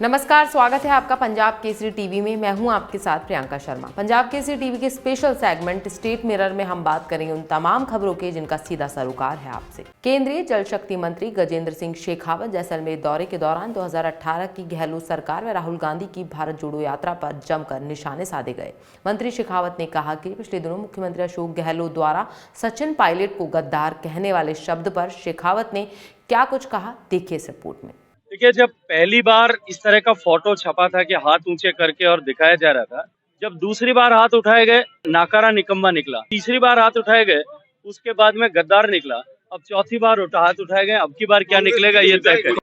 नमस्कार, स्वागत है आपका पंजाब केसरी टीवी में। मैं हूं आपके साथ प्रियंका शर्मा। पंजाब केसरी टीवी के स्पेशल सेगमेंट स्टेट मिरर में हम बात करेंगे उन तमाम खबरों के जिनका सीधा सरोकार है आपसे। केंद्रीय जल शक्ति मंत्री गजेंद्र सिंह शेखावत जैसलमेर दौरे के दौरान 2018 की गहलोत सरकार व राहुल गांधी की भारत जोड़ो यात्रा पर जमकर निशाने साधे गए। मंत्री शेखावत ने कहा कि पिछले दिनों मुख्यमंत्री अशोक गहलोत द्वारा सचिन पायलट को गद्दार कहने वाले शब्द पर शेखावत ने क्या कुछ कहा, देखिए इस रिपोर्ट में। देखिए, जब पहली बार इस तरह का फोटो छपा था कि हाथ ऊंचे करके और दिखाया जा रहा था, जब दूसरी बार हाथ उठाए गए नाकारा निकम्मा निकला, तीसरी बार हाथ उठाए गए उसके बाद में गद्दार निकला, अब चौथी बार हाथ उठाए गए, अब की बार क्या निकलेगा ये तय करें।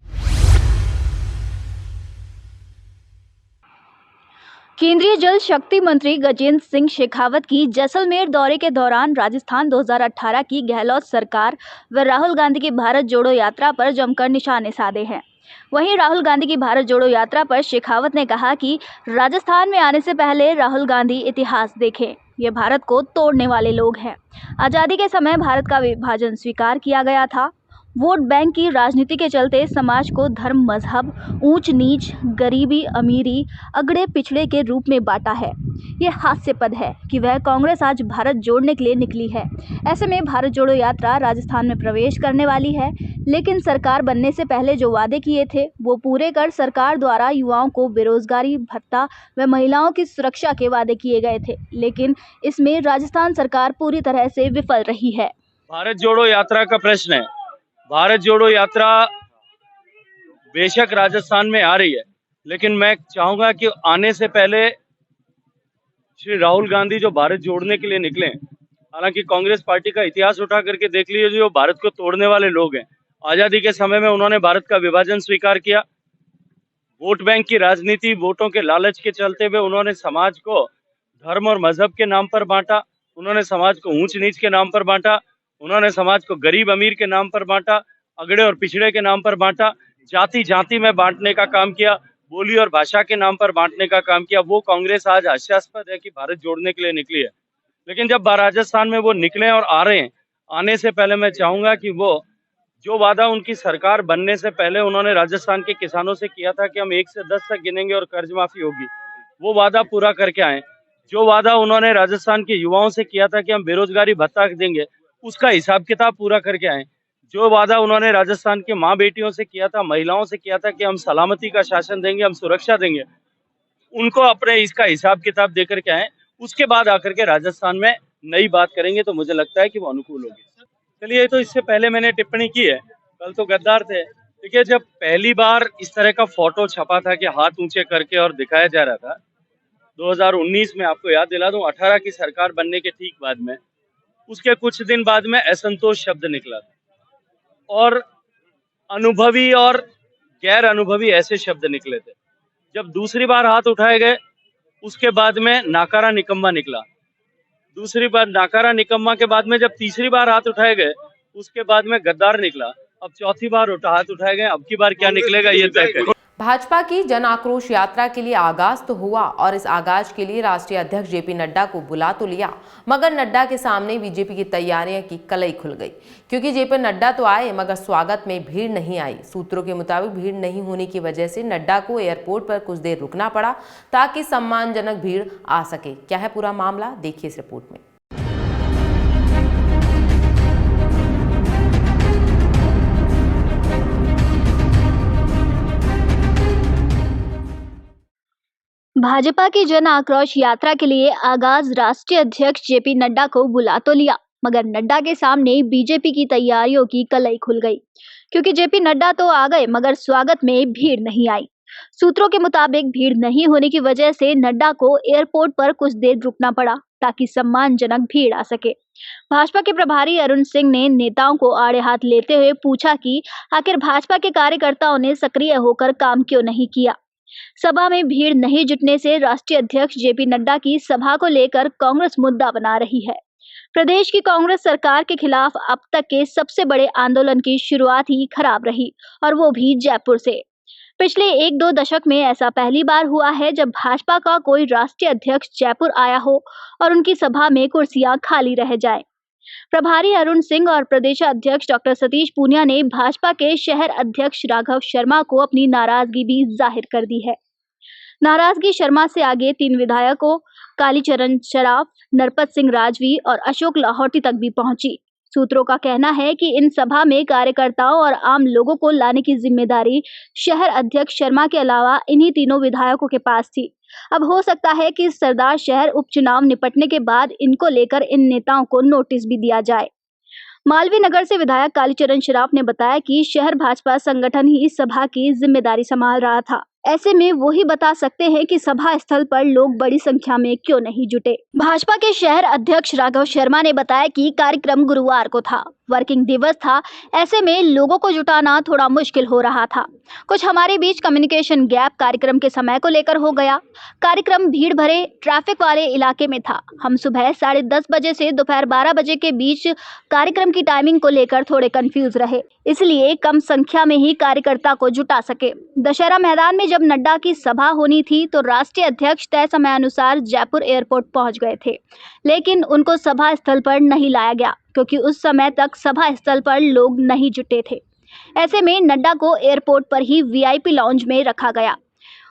केंद्रीय जल शक्ति मंत्री गजेंद्र सिंह शेखावत की जैसलमेर दौरे के दौरान राजस्थान 2018 की गहलोत सरकार व राहुल गांधी की भारत जोड़ो यात्रा पर जमकर निशाने साधे हैं। वहीं राहुल गांधी की भारत जोड़ो यात्रा पर शेखावत ने कहा कि राजस्थान में आने से पहले राहुल गांधी इतिहास देखें, ये भारत को तोड़ने वाले लोग हैं। आज़ादी के समय भारत का विभाजन स्वीकार किया गया था। वोट बैंक की राजनीति के चलते समाज को धर्म, मजहब, ऊंच नीच, गरीबी, अमीरी, अगड़े पिछड़े के रूप में बांटा है। ये हास्यास्पद है कि वह कांग्रेस आज भारत जोड़ने के लिए निकली है। ऐसे में भारत जोड़ो यात्रा राजस्थान में प्रवेश करने वाली है, लेकिन सरकार बनने से पहले जो वादे किए थे वो पूरे कर सरकार द्वारा युवाओं को बेरोजगारी भत्ता व महिलाओं की सुरक्षा के वादे किए गए थे, लेकिन इसमें राजस्थान सरकार पूरी तरह से विफल रही है। भारत जोड़ो यात्रा का प्रश्न है। भारत जोड़ो यात्रा बेशक राजस्थान में आ रही है, लेकिन मैं चाहूंगा कि आने से पहले श्री राहुल गांधी जो भारत जोड़ने के लिए निकले, हालांकि कांग्रेस पार्टी का इतिहास उठा करके देख लीजिए, जो भारत को तोड़ने वाले लोग हैं। आजादी के समय में उन्होंने भारत का विभाजन स्वीकार किया। वोट बैंक की राजनीति, वोटों के लालच के चलते हुए उन्होंने समाज को धर्म और मजहब के नाम पर बांटा, उन्होंने समाज को ऊंच नीच के नाम पर बांटा, उन्होंने समाज को गरीब अमीर के नाम पर बांटा, अगड़े और पिछड़े के नाम पर बांटा, जाति जाति में बांटने का काम किया, बोली और भाषा के नाम पर बांटने का काम किया। वो कांग्रेस आज हास्यास्पद है कि भारत जोड़ने के लिए निकली है, लेकिन जब राजस्थान में वो निकले और आ रहे हैं, आने से पहले मैं चाहूंगा कि वो जो वादा उनकी सरकार बनने से पहले उन्होंने राजस्थान के किसानों से किया था कि हम 1 से 10 तक गिनेंगे और कर्ज माफी होगी, वो वादा पूरा करके आए। जो वादा उन्होंने राजस्थान के युवाओं से किया था कि हम बेरोजगारी भत्ता देंगे, उसका हिसाब किताब पूरा करके आए। जो वादा उन्होंने राजस्थान के माँ बेटियों से किया था, महिलाओं से किया था कि हम सलामती का शासन देंगे, हम सुरक्षा देंगे, उनको अपने इसका हिसाब किताब देकर के आए। उसके बाद आकर के राजस्थान में नई बात करेंगे तो मुझे लगता है कि वो अनुकूल होगी। चलिए, तो इससे पहले मैंने टिप्पणी की है, कल तो गद्दार थे। देखिए, जब पहली बार इस तरह का फोटो छपा था कि हाथ ऊंचे करके और दिखाया जा रहा था, 2019 में, आपको याद दिला दूं, 18 की सरकार बनने के ठीक बाद में, उसके कुछ दिन बाद में असंतोष शब्द निकला था और अनुभवी और गैर अनुभवी ऐसे शब्द निकले थे। जब दूसरी बार हाथ उठाए गए उसके बाद में नाकारा निकम्मा निकला, दूसरी बार नाकारा निकम्मा के बाद में जब तीसरी बार हाथ उठाए गए उसके बाद में गद्दार निकला, अब चौथी बार हाथ उठाए गए, अब की बार क्या निकलेगा ये तय करें। भाजपा की जन आक्रोश यात्रा के लिए आगाज तो हुआ और इस आगाज के लिए राष्ट्रीय अध्यक्ष जेपी नड्डा को बुला तो लिया, मगर नड्डा के सामने बीजेपी की तैयारियां की कलई खुल गई, क्योंकि जेपी नड्डा तो आए मगर स्वागत में भीड़ नहीं आई। सूत्रों के मुताबिक भीड़ नहीं होने की वजह से नड्डा को एयरपोर्ट पर कुछ देर रुकना पड़ा ताकि सम्मानजनक भीड़ आ सके। क्या है पूरा मामला, देखिए इस रिपोर्ट में। भाजपा की जन आक्रोश यात्रा के लिए आगाज राष्ट्रीय अध्यक्ष जेपी नड्डा को बुला तो लिया, मगर नड्डा के सामने बीजेपी की तैयारियों की कलई खुल गई, क्योंकि जेपी नड्डा तो आ गए मगर स्वागत में भीड़ नहीं आई। सूत्रों के मुताबिक भीड़ नहीं होने की वजह से नड्डा को एयरपोर्ट पर कुछ देर रुकना पड़ा ताकि सम्मानजनक भीड़ आ सके। भाजपा के प्रभारी अरुण सिंह ने नेताओं को आड़े हाथ लेते हुए पूछा कि आखिर भाजपा के कार्यकर्ताओं ने सक्रिय होकर काम क्यों नहीं किया। सभा में भीड़ नहीं जुटने से राष्ट्रीय अध्यक्ष जेपी नड्डा की सभा को लेकर कांग्रेस मुद्दा बना रही है। प्रदेश की कांग्रेस सरकार के खिलाफ अब तक के सबसे बड़े आंदोलन की शुरुआत ही खराब रही, और वो भी जयपुर से। पिछले 1-2 दशक में ऐसा पहली बार हुआ है जब भाजपा का कोई राष्ट्रीय अध्यक्ष जयपुर आया हो और उनकी सभा में कुर्सियां खाली रह जाएं। प्रभारी अरुण सिंह और प्रदेश अध्यक्ष डॉक्टर सतीश पूनिया ने भाजपा के शहर अध्यक्ष राघव शर्मा को अपनी नाराजगी भी जाहिर कर दी है। नाराजगी शर्मा से आगे 3 विधायकों कालीचरण शराफ, नरपत सिंह राजवी और अशोक लाहौटी तक भी पहुंची। सूत्रों का कहना है कि इन सभा में कार्यकर्ताओं और आम लोगों को लाने की जिम्मेदारी शहर अध्यक्ष शर्मा के अलावा इन्हीं तीनों विधायकों के पास थी। अब हो सकता है कि सरदार शहर उपचुनाव निपटने के बाद इनको लेकर इन नेताओं को नोटिस भी दिया जाए। मालवीय नगर से विधायक कालीचरण शराफ ने बताया कि शहर भाजपा संगठन ही सभा की जिम्मेदारी संभाल रहा था। ऐसे में वो ही बता सकते हैं कि सभा स्थल पर लोग बड़ी संख्या में क्यों नहीं जुटे। भाजपा के शहर अध्यक्ष राघव शर्मा ने बताया कि कार्यक्रम गुरुवार को था, वर्किंग दिवस था, ऐसे में लोगों को जुटाना थोड़ा मुश्किल हो रहा था। कुछ हमारे बीच कम्युनिकेशन गैप कार्यक्रम के समय को लेकर हो गया। कार्यक्रम भीड़ भरे ट्रैफिक वाले इलाके में था। हम सुबह 10:30 बजे से दोपहर 12 बजे के बीच कार्यक्रम की टाइमिंग को लेकर थोड़े कंफ्यूज रहे, इसलिए कम संख्या में ही कार्यकर्ता को जुटा सके। दशहरा मैदान में जब नड्डा की सभा होनी थी तो राष्ट्रीय अध्यक्ष तय समय अनुसार जयपुर एयरपोर्ट पहुंच गए थे, लेकिन उनको सभा स्थल पर नहीं लाया गया क्योंकि उस समय तक सभा स्थल पर लोग नहीं जुटे थे। ऐसे में नड्डा को एयरपोर्ट पर ही वीआईपी लाउंज में रखा गया।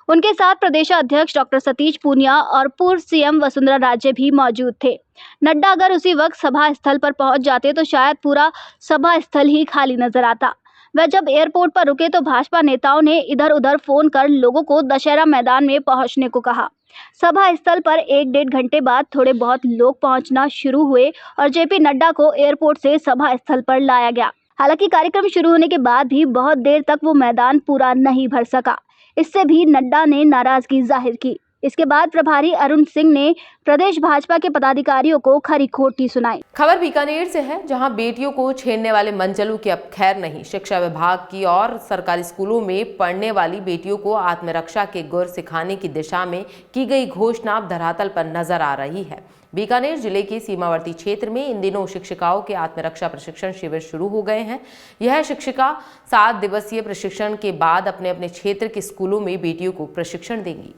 उनके साथ प्रदेश अध्यक्ष डॉक्टर सतीश पूनिया और पूर्व सीएम वसुंधरा राजे भी मौजूद थे। नड्डा अगर उसी वक्त सभा स्थल पर पहुंच जाते तो शायद पूरा सभा स्थल ही खाली नजर आता। वह जब एयरपोर्ट पर रुके तो भाजपा नेताओं ने इधर उधर फोन कर लोगों को दशहरा मैदान में पहुंचने को कहा। सभा स्थल पर 1-1.5 घंटे बाद थोड़े बहुत लोग पहुंचना शुरू हुए और जेपी नड्डा को एयरपोर्ट से सभा स्थल पर लाया गया। हालांकि कार्यक्रम शुरू होने के बाद भी बहुत देर तक वो मैदान पूरा नहीं भर सका। इससे भी नड्डा ने नाराजगी जाहिर की। इसके बाद प्रभारी अरुण सिंह ने प्रदेश भाजपा के पदाधिकारियों को खरी खोटी सुनाई। खबर बीकानेर से है, जहां बेटियों को छेड़ने वाले मंचलों की अब खैर नहीं। शिक्षा विभाग की और सरकारी स्कूलों में पढ़ने वाली बेटियों को आत्मरक्षा के गुर सिखाने की दिशा में की गई घोषणा अब धरातल पर नजर आ रही है। बीकानेर जिले के सीमावर्ती क्षेत्र में इन दिनों शिक्षिकाओं के आत्मरक्षा प्रशिक्षण शिविर शुरू हो गए हैं। यह शिक्षिका 7 दिवसीय प्रशिक्षण के बाद अपने अपने क्षेत्र के स्कूलों में बेटियों को प्रशिक्षण देंगी।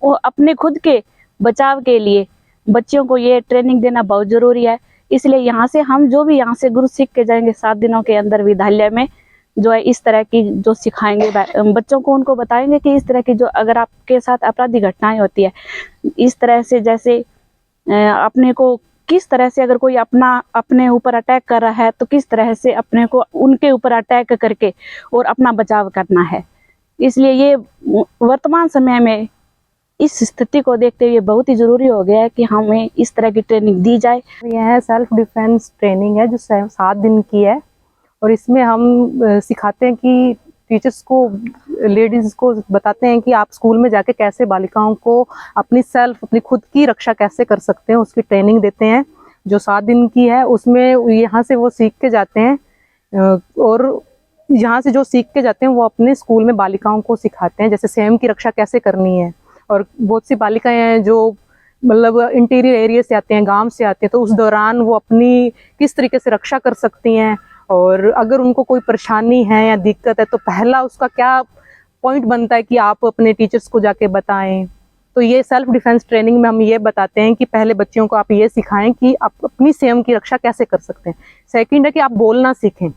और अपने खुद के बचाव के लिए बच्चों को ये ट्रेनिंग देना बहुत जरूरी है। इसलिए यहाँ से हम जो भी यहाँ से गुरु सीख के जाएंगे 7 दिनों के अंदर विद्यालय में जो है इस तरह की जो सिखाएंगे बच्चों को, उनको बताएंगे कि इस तरह की जो अगर आपके साथ आपराधिक घटनाएं होती है इस तरह से, जैसे अपने को किस तरह से अगर कोई अपने ऊपर अटैक कर रहा है तो किस तरह से अपने को उनके ऊपर अटैक करके और अपना बचाव करना है। इसलिए ये वर्तमान समय में इस स्थिति को देखते हुए बहुत ही जरूरी हो गया है कि हमें इस तरह की ट्रेनिंग दी जाए। यह सेल्फ डिफेंस ट्रेनिंग है जो 7 दिन की है और इसमें हम सिखाते हैं कि टीचर्स को, लेडीज़ को बताते हैं कि आप स्कूल में जाके कैसे बालिकाओं को अपनी खुद की रक्षा कैसे कर सकते हैं, उसकी ट्रेनिंग देते हैं जो 7 दिन की है। उसमें यहाँ से वो सीख के जाते हैं और यहाँ से जो सीख के जाते हैं वो अपने स्कूल में बालिकाओं को सिखाते हैं, जैसे स्वयं की रक्षा कैसे करनी है। और बहुत सी बालिकाएं हैं जो मतलब इंटीरियर एरिया से आते हैं, गांव से आते हैं, तो उस दौरान वो अपनी किस तरीके से रक्षा कर सकती हैं और अगर उनको कोई परेशानी है या दिक्कत है तो पहला उसका क्या पॉइंट बनता है कि आप अपने टीचर्स को जाके बताएं। तो ये सेल्फ डिफेंस ट्रेनिंग में हम ये बताते हैं कि पहले बच्चियों को आप ये सिखाएं कि आप अपनी स्वयं की रक्षा कैसे कर सकते हैं। सेकंड है कि आप बोलना सीखें,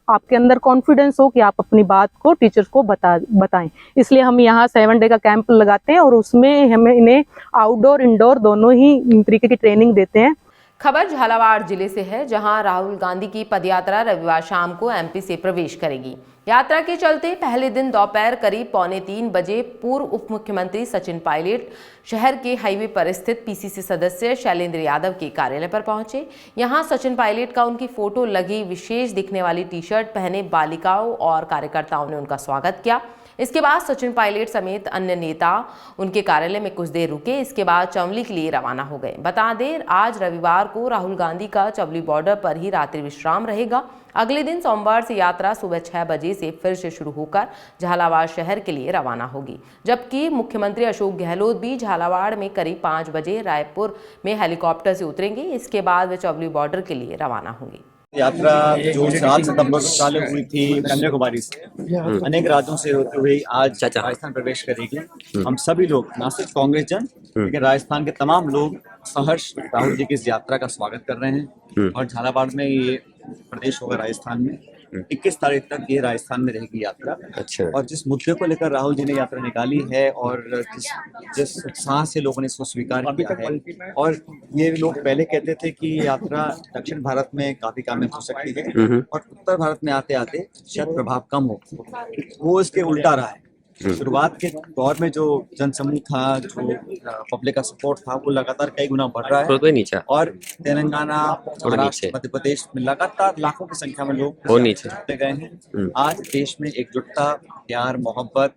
आपके अंदर कॉन्फिडेंस हो कि आप अपनी बात को टीचर्स को बताएं। इसलिए हम यहाँ 7 डे का कैंप लगाते हैं और उसमें हमें इन्हें आउटडोर इंडोर दोनों ही तरीके की ट्रेनिंग देते हैं। खबर झालावाड़ जिले से है, जहां राहुल गांधी की पदयात्रा रविवार शाम को एमपी से प्रवेश करेगी। यात्रा के चलते पहले दिन दोपहर करीब 2:45 बजे पूर्व उप मुख्यमंत्री सचिन पायलट शहर के हाईवे पर स्थित पीसीसी सदस्य शैलेंद्र यादव के कार्यालय पर पहुंचे। यहां सचिन पायलट का उनकी फोटो लगी विशेष दिखने वाली टी-शर्ट पहने बालिकाओं और कार्यकर्ताओं ने उनका स्वागत किया। इसके बाद सचिन पायलट समेत अन्य नेता उनके कार्यालय में कुछ देर रुके। इसके बाद चमली के लिए रवाना हो गए। बता दें, आज रविवार को राहुल गांधी का चमली बॉर्डर पर ही रात्रि विश्राम रहेगा। अगले दिन सोमवार से यात्रा सुबह 6 बजे से फिर से शुरू होकर झालावाड़ शहर के लिए रवाना होगी, जबकि मुख्यमंत्री अशोक गहलोत भी झालावाड़ में करीब 5 बजे रायपुर में हेलीकॉप्टर से उतरेंगे। इसके बाद वे चमली बॉर्डर के लिए रवाना होंगे। यात्रा जो 7 सितंबर को चालू हुई थी कन्याकुमारी से अनेक राज्यों से होते हुए आज राजस्थान प्रवेश करेगी। हम सभी लोग, न सिर्फ कांग्रेस जन, लेकिन राजस्थान के तमाम लोग सहर्ष राहुल जी की इस यात्रा का स्वागत कर रहे हैं। और झालावाड़ में ये प्रदेश होगा राजस्थान में। 21 तारीख तक ये राजस्थान में रहेगी यात्रा। अच्छा। और जिस मुद्दे को लेकर राहुल जी ने यात्रा निकाली है और जिस उत्साह से लोगों ने इसको स्वीकार किया है, और ये लोग पहले कहते थे कि ये यात्रा दक्षिण भारत में काफी कामयाब हो सकती है और उत्तर भारत में आते आते शायद प्रभाव कम हो, वो इसके उल्टा रहा है। शुरुआत के दौर में जो जनसमूह था, जो पब्लिक का सपोर्ट था, वो लगातार कई गुना बढ़ रहा है। और तेलंगाना, महाराष्ट्र, मध्य प्रदेश में लगातार लाखों की संख्या में लोग जुटते गए हैं। आज देश में एकजुटता, प्यार, मोहब्बत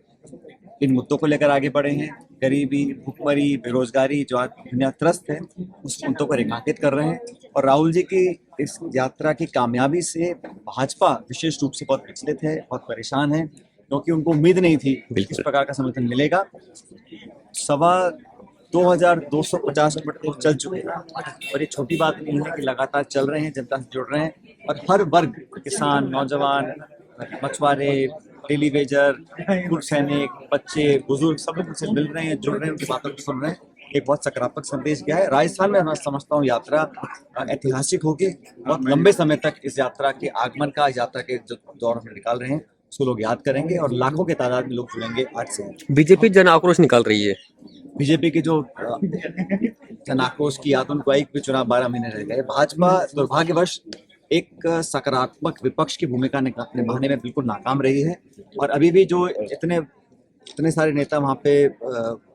इन मुद्दों को लेकर आगे बढ़े हैं। गरीबी, भूखमरी, बेरोजगारी जो आज दुनिया त्रस्त है, उस मुद्दों को रेखांकित कर रहे हैं। और राहुल जी की इस यात्रा की कामयाबी से भाजपा विशेष रूप से बहुत विचलित है, बहुत परेशान है, क्योंकि उनको उम्मीद नहीं थी इस प्रकार का समर्थन मिलेगा। 2250 किलोमीटर चल चुके हैं और ये छोटी बात नहीं है कि लगातार चल रहे हैं, जनता से जुड़ रहे हैं। और हर वर्ग, किसान, नौजवान, मछुआरे, डेली वेजर, पूर्व सैनिक, बच्चे, बुजुर्ग, सब लोग उनसे मिल रहे हैं, जुड़ रहे हैं, उनकी बातों को सुन रहे हैं। एक बहुत सकारात्मक संदेश गया है। राजस्थान में मैं समझता हूँ यात्रा ऐतिहासिक होगी। बहुत लंबे समय तक इस यात्रा के आगमन का, यात्रा के जो दौर हम निकाल रहे हैं उसको लोग याद करेंगे और लाखों के तादाद में लोग जुड़ेंगे आज से। बीजेपी जन आक्रोश निकाल रही है। बीजेपी की जो जन आक्रोश की याद, उनको एक भी चुनाव 12 महीने रह गए। भाजपा दुर्भाग्यवश एक सकारात्मक विपक्ष की भूमिका निभाने में बिल्कुल नाकाम रही है। और अभी भी जो इतने सारे नेता वहाँ पे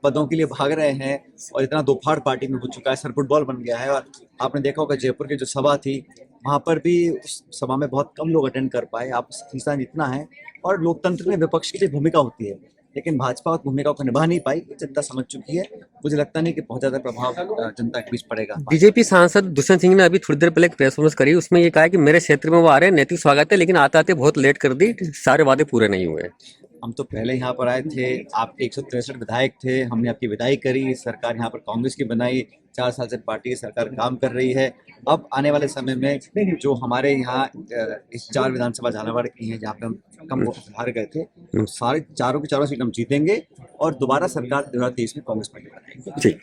पदों के लिए भाग रहे हैं और इतना दोफाड़ पार्टी में हो चुका है, सर फुटबॉल बन गया है। और आपने देखा होगा जयपुर की जो सभा थी, वहाँ पर भी उस सभा में बहुत कम लोग अटेंड कर पाए। आप हिस्सा इतना है। और लोकतंत्र में विपक्ष की भूमिका होती है, लेकिन भाजपा उस भूमिका को निभा नहीं पाई। जनता समझ चुकी है। मुझे लगता नहीं कि बहुत ज्यादा प्रभाव जनता के बीच पड़ेगा। बीजेपी सांसद दुष्यंत सिंह ने अभी थोड़ी देर पहले एक प्रेस कॉन्फ्रेंस करी, उसमें ये कहा कि मेरे क्षेत्र में वो आ रहे हैं, नैतिक स्वागत है, लेकिन आते आते बहुत लेट कर दी, सारे वादे पूरे नहीं हुए। हम तो पहले यहाँ पर आए थे, आपके 163 विधायक थे, हमने आपकी विदाई करी। सरकार यहाँ पर कांग्रेस की बनाई, 4 साल से पार्टी की सरकार काम कर रही है। अब आने वाले समय में जो हमारे यहाँ इस 4 विधानसभा झालावाड़ की हैं, जहाँ पे हम कम वोट से हार गए थे, तो सारे चारों की चारों सीट हम जीतेंगे और दोबारा सरकार 2023 में कांग्रेस पार्टी बनाएगी।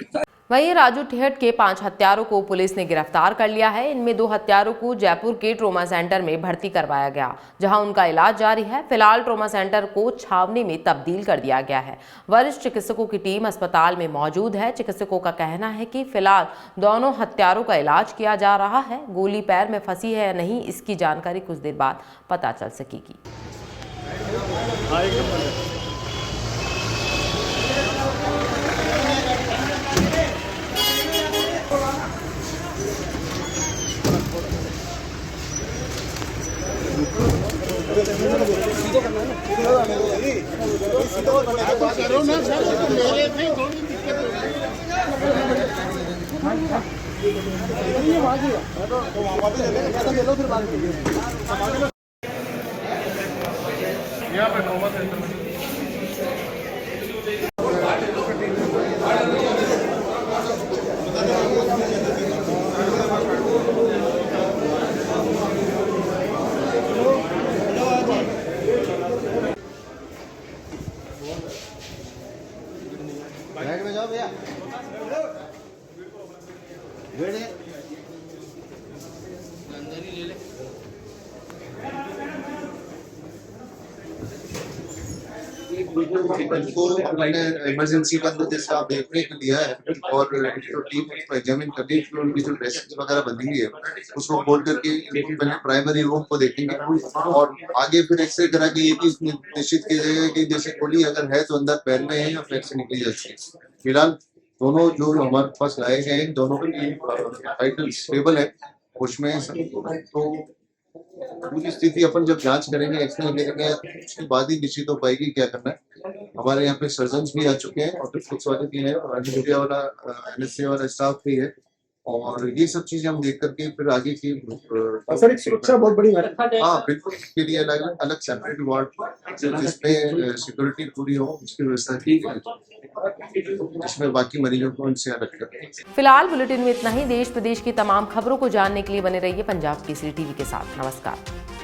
वहीं राजू ठेहट के 5 हत्यारों को पुलिस ने गिरफ्तार कर लिया है। इनमें 2 हत्यारों को जयपुर के ट्रोमा सेंटर में भर्ती करवाया गया, जहां उनका इलाज जारी है। फिलहाल ट्रोमा सेंटर को छावनी में तब्दील कर दिया गया है। वरिष्ठ चिकित्सकों की टीम अस्पताल में मौजूद है। चिकित्सकों का कहना है कि फिलहाल दोनों हत्यारों का इलाज किया जा रहा है। गोली पैर में फंसी है या नहीं, इसकी जानकारी कुछ देर बाद पता चल सकेगी। इनको हमने इमरजेंसी बंद जैसे आप देखने को दिया है और जो टीम एग्जामिन करती है फिर उनकी जो ड्रेसेस वगैरह बनी हुई है उसको खोल करके इनकी पहले प्राइमरी रूम को देखेंगे और आगे फिर एक्सरे करा के ये चीज निश्चित किया जाएगा कि जैसे गोली अगर है तो अंदर पैर में है या पैर से निकली जाती है। फिलहाल दोनों जो हमारे पास लाए गए हैं दोनों की वाइटल स्टेबल है, उसमें तो पूरी स्थिति अपन जब जांच करेंगे एक्सरे करेंगे उसके बाद ही निश्चित हो पाएगी क्या करना है। हमारे यहाँ पे सर्जन भी आ चुके हैं और पुलिस वाले भी हैं और मीडिया वाला NSA वाला स्टाफ भी है और ये सब चीजें हम देख करके फिर आगे की सर एक सुरक्षा बहुत बड़ी है। हाँ बिल्कुल, इसके लिए अलग अलग सेपरेट वार्ड जिसमें सिक्योरिटी पूरी हो उसकी व्यवस्था की गई जिसमें बाकी मरीजों को उनसे अलग कर। फिलहाल बुलेटिन में इतना ही। देश प्रदेश की तमाम खबरों को जानने के लिए बने रहिए पंजाब केसरी टीवी के साथ। नमस्कार।